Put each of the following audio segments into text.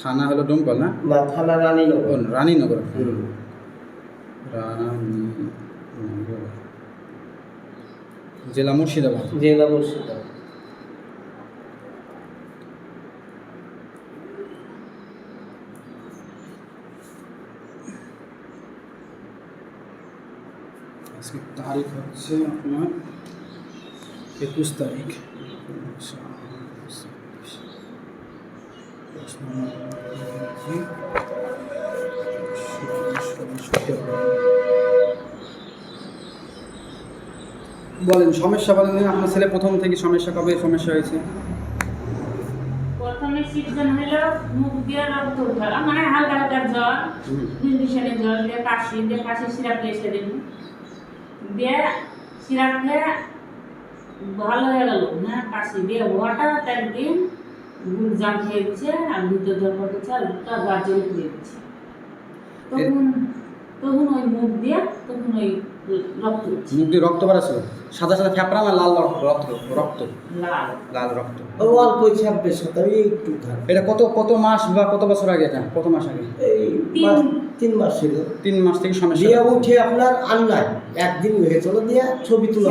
থানা হলো ডোমকল না? না, থানা রানীনগর। রানীনগর। জেলা মুর্শিদাবাদ। জেলা মুর্শিদাবাদ। আজকে তারিখ হচ্ছে আপনার 21 তারিখ। বলেন সমস্যা বলেন, আপনার ছেলে প্রথম থেকে সমস্যা, কবে সমস্যা হয়েছে? প্রথমে সিজন হলো মুখ দিয়ে রক্ত উঠা, মানে হালকা হালকা জ্বর, ডিশনে জ্বর দিয়ে কাশি সিরাপ এসে দিন দিয়ে সিরাপ খেয়ে ভালো হয়ে গেল না, কাশি দিয়ে হঠাৎ একদিন গুলজাম খেয়ে দিচ্ছে আর ভিতর ধর করতেছে আর ওটা গাছে উঠে দিচ্ছে। তখন ওই মুখ দিয়ে ওই রক্ত উঠছে। মুখ দিয়ে রক্ত বেরোচ্ছিল, সাদা সাদা ফ্যাপড়া না লাল রক্ত? রক্ত, লাল রক্ত। ও অল্প ছাপবে সাথে একটু ধার। এটা কত মাস বা কত বছর আগে? এটা কত মাস আগে? এই 3 মাস ছিল। 3 মাস থেকে সমস্যা দিয়ে উঠে আপনার আন্নায় একদিন হয়ে চলো দিয়া ছবি তোলা।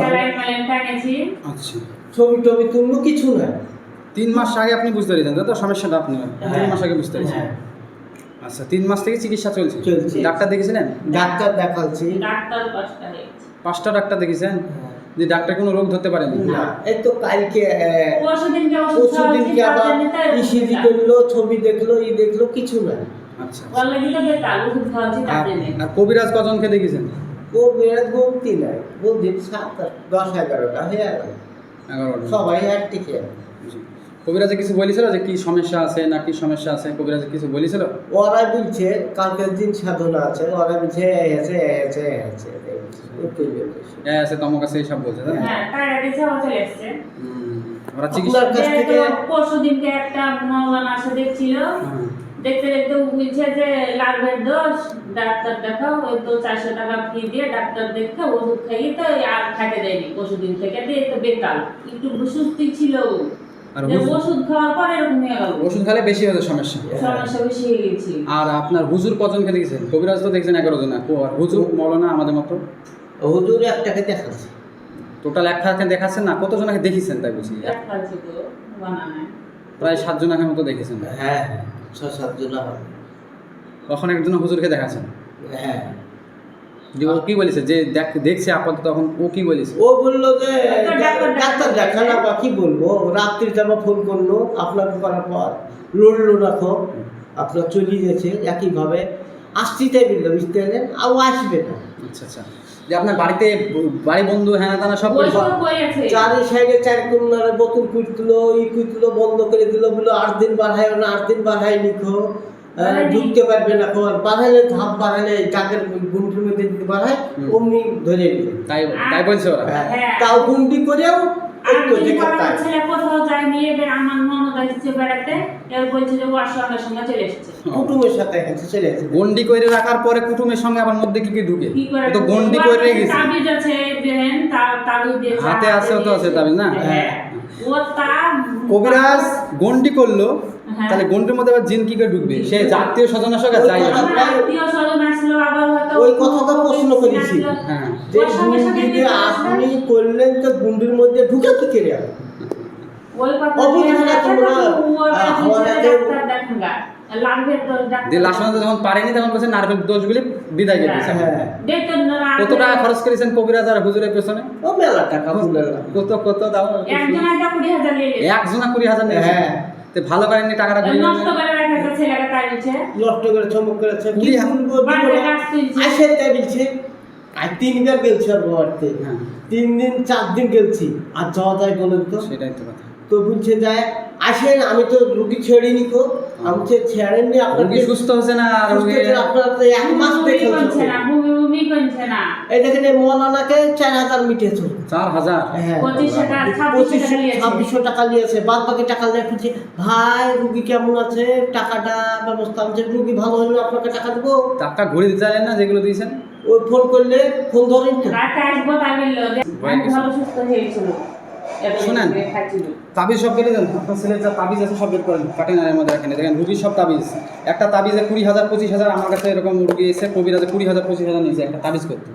আচ্ছা, ছবি টবি তুললো কিছু না। 3 মাস আগে আপনি বুঝতে পেরেছেন তো সমস্যাটা? আপনি 3 মাস আগে বুঝতে পেরেছেন? আচ্ছা, 3 মাস থেকে চিকিৎসা চলছে। ডাক্তার দেখেছিলেন? ডাক্তার দেখাচ্ছি, ডাক্তার 5টা ডাক্তার দেখেছেন? যে ডাক্তার কোনো রোগ ধরতে পারেনি? না, এই তো কালকে পরশুদিনকে আবার ইসিজি করলো, ছবি দেখলো, দেখলো কিছু না। আচ্ছা, আর কবিরাজ কজনকে দেখেছেন? ও বেড়াত বলতি নাই, বলছি 7-10-11টা হয়ে গেল, 11টা সবাই একটিকে। কবিরাজে কিছু বলেছিল যে কি সমস্যা আছে না কি সমস্যা আছে? কবিরাজে কিছু বলেছিল? ওরা বলছে কালকের দিন সাধনা আছে, ওরা বলছে আছে তোমার কাছে এইসব বলছে? ওরা আপনার কাছ থেকে পরশুদিনকে একটা মৌলানা আসে দেখছিল, দেখতে দেখতে বলছে যে লার্ভের দোষ, ডাক্তার দেখাও। ওই তো 400 টাকা ফি দিয়ে ডাক্তার দেখে ওষুধ খাইয়ে তো আর খাইতে দেয়নি পরশুদিন থেকে, দিয়ে তো বেকাল একটু সুস্থি ছিল। ওষুধ খাওয়ার পর এরকম হয়ে গেল, ওষুধ খেলে বেশি হতো সমস্যা বেশি হয়ে গেছে। আর আপনার হুজুর কজনকে দেখেছেন? কবিরাজ তো দেখছেন 11 জন, আর হুজুর মৌলানা আমাদের মতো? হুজুর একটাকে দেখাচ্ছে। টোটাল একটাকে দেখাচ্ছেন না? কতজনকে দেখেছেন তাই বলছি? প্রায় 7 জনের মতো দেখেছেন। হ্যাঁ, 6-7 জন হবে। তখন একজন হুজুরকে দেখাচ্ছেন? হ্যাঁ। যে ও কি বলেছে যে দেখছে আপাতত, তখন ও কি বলেছে? ও বললো যে ডাক্তার দেখানা বা কি বলবো, রাত্রিতে আমার ফোন করলো, আপনাকে করার পর লড়লো রাখো, আপনার চলে গেছে একইভাবে আসতেই বললো, বুঝতে পারলেন, আর আসবে না। আচ্ছা, যে আপনার বাড়িতে বাড়ি বন্ধু হ্যাঁ তারা সব চারি সাইডে 4 কোণারে বোতল কুটলো, কুটলো, বন্ধ করে দিল, বললো 8 দিন বাড়ায় না, 8 দিন বাড়ায় লিখো, ঢুকতে পারবে না। বাড়াইলে ধাপ বাড়াইলে ডাকের গুন্ডির মধ্যে বাড়ায় অমনি ধরে নিল, তাই বলছে ওরা? তাও গুন্ডি করেও কোথাও যায়নি। এবার আমার ননদ আসছে বেড়াতে, এবার বলছে যে ওর সঙ্গে চলে এসেছে, কুটুমের সাথে চলে এসেছে। গন্ডি করে রাখার পরে কুটুমের সঙ্গে আবার মধ্যে কি ঢুকে? তো গন্ডি করে রেখেছে, তাবিজ আছে দেন, তাবিজ দিয়েছে হাতে আছে, তো আছে তাবিজ না? ও তা কবিরাজ গন্ডি করলো, তাহলে গন্ডির মধ্যে আবার জিন কি করে ঢুকবে? সে আত্মীয় স্বজন আসলে যাই ওই কথাটা প্রশ্ন করেছি, যে গুন্ডি আপনি করলেন তো গুন্ডির মধ্যে ঢুকে কি করে? ওই কথা যখন পারেনি তখন বলছে নার্ভের দোষগুলি বিদায় করে দিয়েছে। কত টাকা খরচ করেছেন কবিরাজ আর হুজুরের পেছনে? ও মেলা টাকা। কত দাও? একজনা 20,000 নিয়ে। হ্যাঁ, তো ভালো করেননি টাকাটা, নষ্ট করে রেখেছে ছেলেটা, তাই বলছে নষ্ট করে চমক করেছে। কি বলবো, আসে তাই বলছে। আর 3 বার গেলছি আর বাড়তে, 3 দিন 4 দিন গেলছি, আর যাওয়া যায় বলেন তো? সেটাই তো কথা। তো বলছে যায় আসেন, আমি তো রুগী ছেড়িনি কো, আমি ছেড়েননি, আপনার রুগী সুস্থ হচ্ছে না, আপনার তো 1 মাস দেখে হচ্ছে না, ভূমি করছে না। এই দেখেন এই মৌলানাকে 4,000 মিটেছে। 4,000? হ্যাঁ, 2500 টাকা নিয়েছে, বাদ বাকি টাকা নিয়ে খুঁজছে, ভাই রুগী কেমন আছে, টাকাটা ব্যবস্থা আছে, রুগী ভালো হলে আপনাকে টাকা দেবো। টাকা ঘুরে দিতে চাইলেন না যেগুলো দিয়েছেন? ওই ফোন করলে ফোন ধরেন তো, রাতে আসবো, তাই বললো ভালো সুস্থ হয়েছিল। শুনেন, তাবিজ সব কেটে দেন। আপনার ছেলের যা তাবিজ আছে সব বের করেন, কাটেনারের মধ্যে রাখেন। দেখেন রুগীর সব তাবিজ, একটা তাবিজে 20,000 25,000, আমার কাছে এরকম রুগী এসে কবিরাজে 20,000 25,000 নিয়েছে একটা তাবিজ করতে,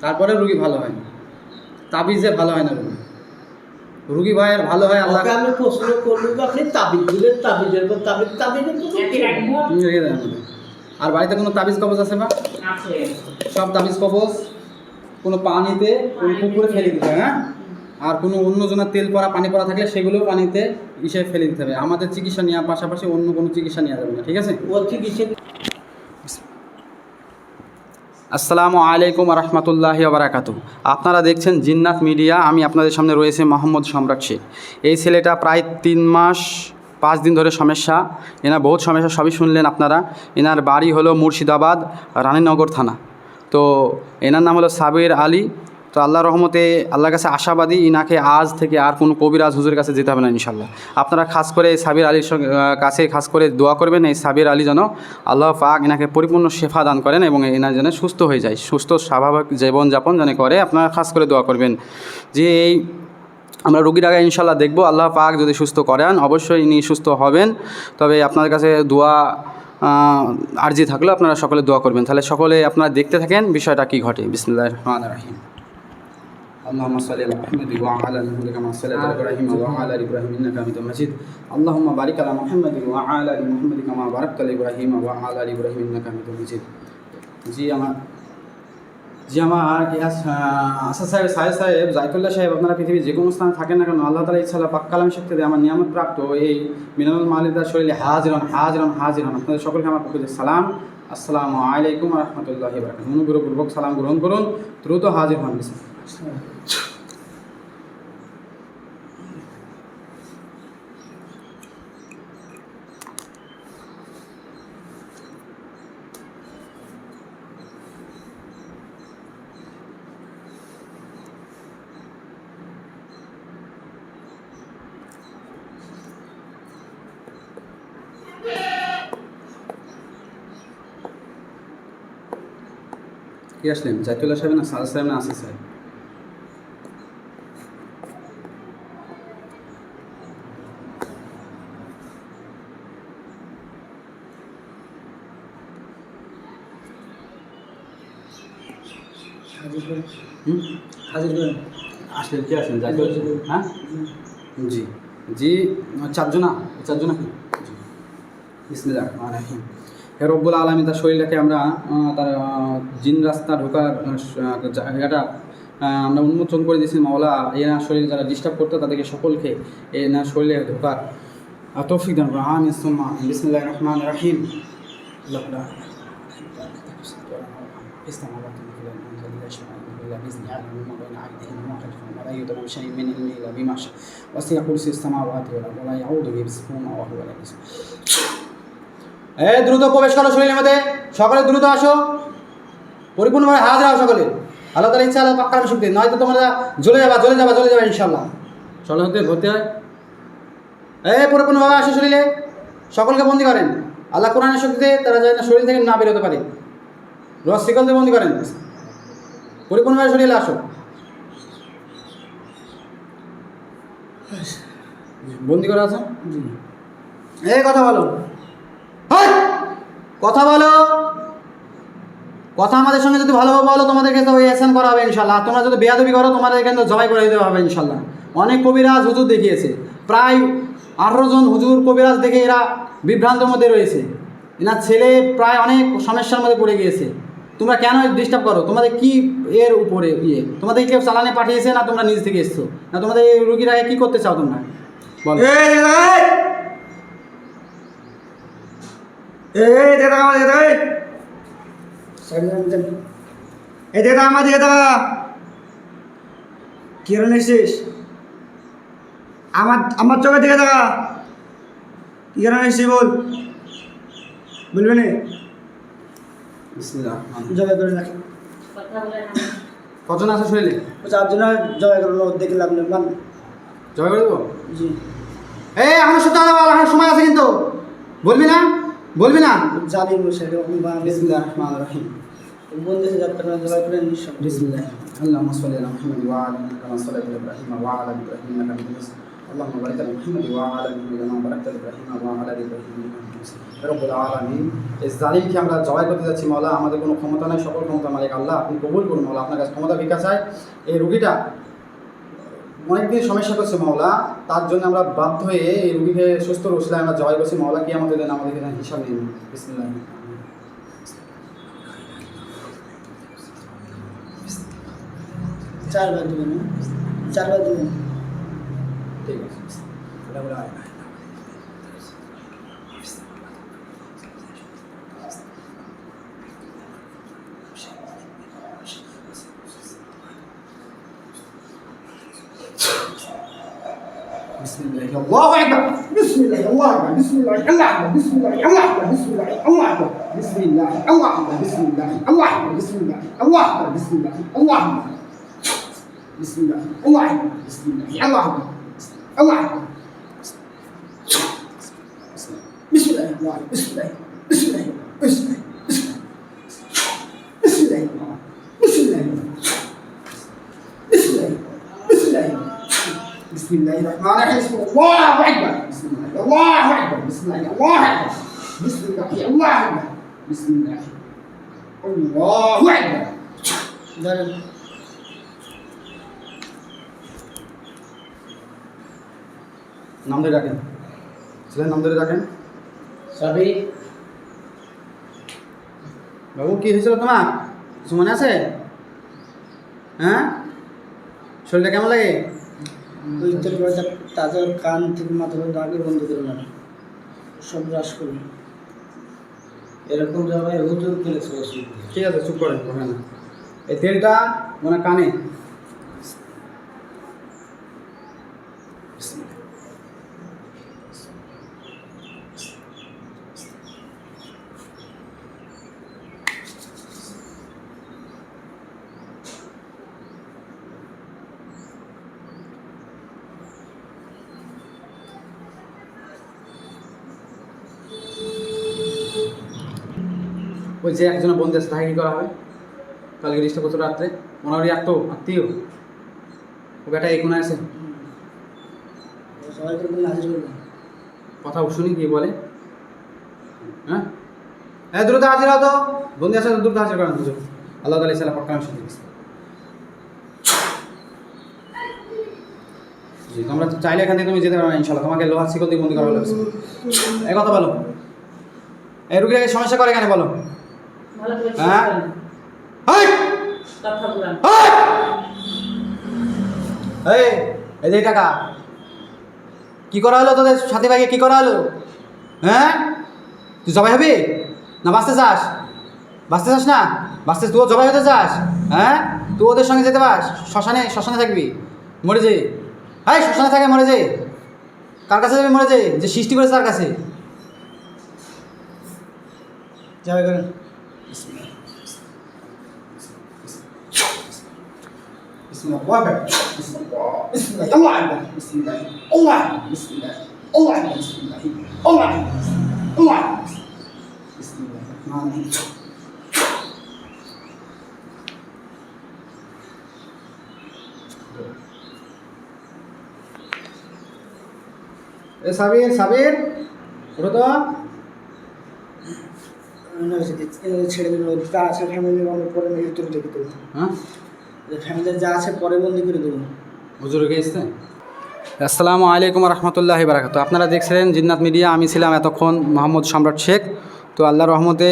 তারপরে রুগী ভালো হয় না। তাবিজে ভালো হয় না রুগী ভাই আর ভালো হয় আল্লাহ। ওকে আমি প্রশ্ন করবো যে আপনি তাবিজ দিলেন, তাবিজের পর তাবিজের পর রেখে দেন। আর বাড়িতে কোনো তাবিজ কবজ আছে বা? সব তাবিজ কবজ কোনো পানিতে কোনো পুকুরে ফেলে দিতে হবে, হ্যাঁ। আর কোনো অন্য জনের তেল পরা পানি পরা থাকলে সেগুলো পানিতে ফেলে দিতে হবে। আমাদের চিকিৎসা নেওয়ার পাশাপাশি অন্য কোনো চিকিৎসা নেওয়া যাবে না, ঠিক আছে? ও চিকিৎসা। আসসালামু আলাইকুম রহমতুল্লাহি বারাকাতুহু। আপনারা দেখছেন জিন্নাত মিডিয়া। আমি আপনাদের সামনে রয়েছে মোহাম্মদ সম্রাট শেখ। এই ছেলেটা প্রায় 3 মাস 5 দিন ধরে সমস্যা, এনার বহুত সমস্যা, সবই শুনলেন আপনারা। এনার বাড়ি হলো মুর্শিদাবাদ, রানীনগর থানা। তো এনার নাম হলো সাবির আলী। তো আল্লাহর রহমতে আল্লাহর কাছে আশাবাদী, ইনাকে আজ থেকে আর কোনো কবিরাজ হুজুরের কাছে যেতে হবে না ইনশাল্লাহ। আপনারা খাস করে সাবির আলীর কাছে খাস করে দোয়া করবেন, এই সাবির আলী যেন আল্লাহ পাক এনাকে পরিপূর্ণ শেফা দান করেন এবং এনার যেন সুস্থ হয়ে যায়, সুস্থ স্বাভাবিক জীবনযাপন যেন করে। আপনারা খাস করে দোয়া করবেন যে এই আমরা রোগীর আগে ইনশাল্লাহ দেখব, আল্লাহ পাক যদি সুস্থ করেন অবশ্যই ইনি সুস্থ হবেন। তবে আপনাদের কাছে দোয়া আরজি থাকলে আপনারা সকলে দোয়া করবেন। তাহলে সকলে আপনারা দেখতে থাকেন বিষয়টা কী ঘটে। বিসমিল্লাহির রহমানির রহিম। اللهم صل على محمد وعلى ال محمد كما صليت على ابراهيم وعلى ال ابراهيم انك حميد مجيد اللهم بارك على محمد وعلى ال محمد كما باركت على ابراهيم وعلى ال ابراهيم انك حميد مجيد। আমার আসাদ সাহেব জাইতুল্লাহ সাহেব, আপনারা পৃথিবীর যে কোনো স্থানে থাকেন না কেন, আল্লাহ তাআলা ইচ্ছা পাক কালাম শক্তি দিয়ে আমার নিয়ামত প্রাপ্ত এই মিনানুল মালিদার শরীরে হাজিরন হাজিরন হাজিরন আপনাদের সকলকে আমার পক্ষ থেকে সালাম। আসসালামু আলাইকুম রহমতুল্লাহি বারাকাতুহু। অনুগ্রহপূর্বক সালাম গ্রহণ করুন, দ্রুত হাজির হন। কি আসলেন? জাইতুল্লাহ সাহেব না সাদা সাহেব না আসিফ সাহেব? আসলেন? কি আসলেন? জাইতুল্লাহ? হ্যাঁ জি জি, 4 জনা কি? জি বিসমিল্লাহির রহমানির রহিম। হে রব্বুল আলামিন, তার শরীরটাকে আমরা তার জিন রাস্তা ঢোকার জায়গাটা আমরা উন্মোচন করে দিয়েছি মাওলা। এনার শরীরে যারা ডিস্টার্ব করতো তাদেরকে সকলকে এনার শরীরে ঢোকার তৌফিক দান করুন। আমিন সুম্মা আমিন। বিসমিল্লাহির রহমানির রহিম। দ্রুত প্রবেশ করো শরীরের মধ্যে, সকলে দ্রুত আসো, পরিপূর্ণভাবে হাজির হও সকলে। আল্লাহ তাআলা ইচ্ছা আল্লাহ পাক্কা শক্তি, নয়তো তোমরা জ্বলে যাবা ইনশাল্লাহ। চলো হতে ভর্তি হয়। পরিপূর্ণভাবে আসো শরীরে, সকলকে বন্দী করেন আল্লাহ কোরআনের শক্তিতে, তারা যেন শরীর থেকে না বেরোতে পারে। রস শিকল দিয়ে বন্দী করেন, পরিপূর্ণভাবে শরীরে আসো। বন্দি করা আছে? কথা বলো, কথা আমাদের সঙ্গে যদি ভালোভাবে বলো তোমাদেরকে তো ওই এহসান করা হবে ইনশাল্লাহ। তোমরা যদি বেয়াদবি করো তোমাদের এখানে তো জবাই করে দিতে হবে ইনশাল্লাহ। অনেক কবিরাজ হুজুর দেখিয়েছে, প্রায় 18 জন হুজুর কবিরাজ দেখে এরা বিভ্রান্তের মধ্যে রয়েছে। এনার ছেলে প্রায় অনেক সমস্যার মধ্যে পড়ে গিয়েছে। তোমরা কেন ডিস্টার্ব করো? তোমাদের কি এর উপরে তোমাদের কেউ চালানে পাঠিয়েছে না তোমরা নিজ থেকে এসছো? না তোমাদের এই রুগীরা কী করতে চাও তোমরা বলো? কিরণ এসেছিস? আমার চোখে দিকে দেখা। কি কারণে এসেছিস বলবি না? জবাই করে রাখি। কজন আছে শরীরে? 4 জন জবাই করে দেখলাম মান জবাই করে দেবো। জি এখন সত্যি কথা বল, এখন সময় আছে কিন্তু বলবি না জানি বিসমিল্লাহির রহমানির রহিম। বন্ধু যাত্রা জবাই করে নিঃসন্দেহ। বিসমিল্লাহ। اللهم صل على محمد وعلى آل كما صليت على إبراهيم وعلى آل إبراهيم إنك حميد مجيد اللهم بارك على محمد وعلى آل محمد كما باركت على إبراهيم وعلى آل إبراهيم إنك حميد مجيد রব্বুল আলামিন এই জালিমকে আমরা জবাই করতে যাচ্ছি মাওলা আমাদের কোনো ক্ষমতা নাই সকল ক্ষমতা মালিক আল্লাহ আপনি কবুল করুন মাওলা আপনার কাছে ক্ষমতা ভিক্ষা চাই এই রোগীটা অনেকদিন সমস্যা করছে মাওলা তার জন্য আমরা বাধ্য হয়ে এই রোগীকে সুস্থ রসলে আমরা জবাই করছি মাওলা কি আমাদের দেন আমাদের হিসাব নিন বিসমিল্লাহ চারবার দিবেন, চারবার দিবেন। ঠিক আছে এটা বলে আয় بسم الله الله اكبر بسم الله الله اكبر بسم الله الله اكبر بسم الله الله اكبر بسم الله الله اكبر بسم الله الله اكبر بسم الله الله اكبر بسم الله الله اكبر بسم الله الله اكبر بسم الله الله اكبر بسم الله الله اكبر الله اكبر بسم الله الله بسم الله بسم الله بسم الله بسم الله بسم الله بسم الله بسم الله بسم الله الرحمن الرحيم الله اكبر بسم الله الله اكبر بسم الله الله اكبر بسم الله الله اكبر بسم الله الله اكبر ধরেন নাম ধরে রাখেন ছেলের নাম ধরে রাখেন সবই বাবু কি হয়েছিল তোমার কিছু মনে আছে হ্যাঁ শরীরটা কেমন লাগে উত্তর প্রদেশ তাজা কান থেকে মাথা পর্যন্ত আগে বন্ধ করে না সব হ্রাস করুন। এরকম জায়গায় হুজুর করেছে ওষুধ ঠিক আছে চুপ করেন হবে না এই তেলটা মানে কানে ওই যে একজনের বন্ধু আছে তাকে কী করা হবে কালকে রিস্টা করছো রাত্রে ওনারই আত্মীয় ও বেটা এই কোনায় আছে সবাই করে হাজির করবেন। কথা শুনি কি বলে হ্যাঁ হ্যাঁ দ্রুত হাজির হতো বন্ধু আছে দ্রুত হাজির করেন দুজন আল্লাহ তালা ইসলাম পক্কা আমি শুনতে জি তোমরা চাইলে এখান থেকে তুমি যেতে পারো না ইনশাল্লাহ তোমাকে লোহার শিকল দিয়ে বন্দি করা হলো এই কথা বলো এই রুগীটাকে সমস্যা করে এখানে বলো ভালো করে হ্যাঁ? বলেন। হাই কথা বলেন। এই এই যে টাকা কি করা হলো তোদের সাথী ভাইকে কি করা হলো হ্যাঁ তুই জবাই হবি না বাঁচতে চাস না বাঁচতে তুইও জবাই হতে চাস হ্যাঁ তুই ওদের সঙ্গে যেতে পাস শ্মশানে থাকবি মরে যে হাই শ্মশানে থাকে মরে যে কার কাছে যাবি মরে যে সৃষ্টি করেছে তার কাছে জবাই করেন। بسم الله الله أكبر بسم الله بسم الله الله أكبر بسم الله الله أكبر بسم الله الله أكبر بسم الله الله أكبر الله أكبر بسم الله الرحمن الرحيم সাবির ওটা তো ছেড়ে দিন যা আছে ফ্যামিলির আমরা পরে নিয়ে তুলে রেখে দেবো। হ্যাঁ ফ্যামিলির যা আছে পরে বন্দি করে দেবো। হুজুর গেছে আসসালামু আলাইকুম রহমতুল্লাহি বারাকাতুহু আপনারা দেখছিলেন জিন্নাত মিডিয়া আমি ছিলাম এতক্ষণ মোহাম্মদ সম্রাট শেখ তো আল্লাহর রহমতে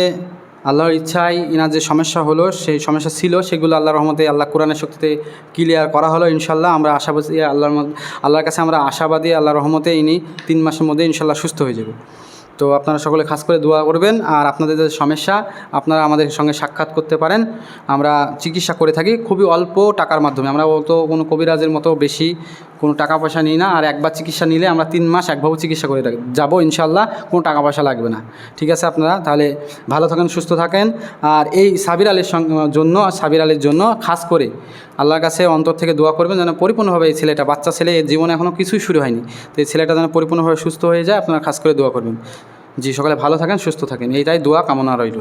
আল্লাহর ইচ্ছায় ইনার যে সমস্যা হলো সেই সমস্যা ছিল সেগুলো আল্লাহর রহমতে আল্লাহ কোরআনের শক্তিতে ক্লিয়ার করা হলো ইনশাল্লাহ আমরা আশাবাদী আল্লাহর কাছে আমরা আশাবাদী আল্লাহর রহমতে ইনি 3 মাসের মধ্যে ইনশাল্লাহ সুস্থ হয়ে যাবে তো আপনারা সকলে খাস করে দোয়া করবেন আর আপনাদের যে সমস্যা আপনারা আমাদের সঙ্গে সাক্ষাৎ করতে পারেন আমরা চিকিৎসা করে থাকি খুবই অল্প টাকার মাধ্যমে আমরা তো কোনো কবিরাজের মতো বেশি কোনো টাকা পয়সা নিই না আর একবার চিকিৎসা নিলে আমরা 3 মাস একভাবে চিকিৎসা করে যাবো ইনশাল্লাহ কোনো টাকা পয়সা লাগবে না ঠিক আছে আপনারা তাহলে ভালো থাকেন সুস্থ থাকেন আর এই সাবির আলীর জন্য খাস করে আল্লাহর কাছে অন্তর থেকে দোয়া করবেন যেন পরিপূর্ণভাবে এই ছেলেটা বাচ্চা ছেলে এর জীবনে এখনও কিছুই শুরু হয়নি তো এই ছেলেটা যেন পরিপূর্ণভাবে সুস্থ হয়ে যায় আপনারা খাস করে দোয়া করবেন জি সকালে ভালো থাকেন সুস্থ থাকেন এইটাই দোয়া কামনা রইল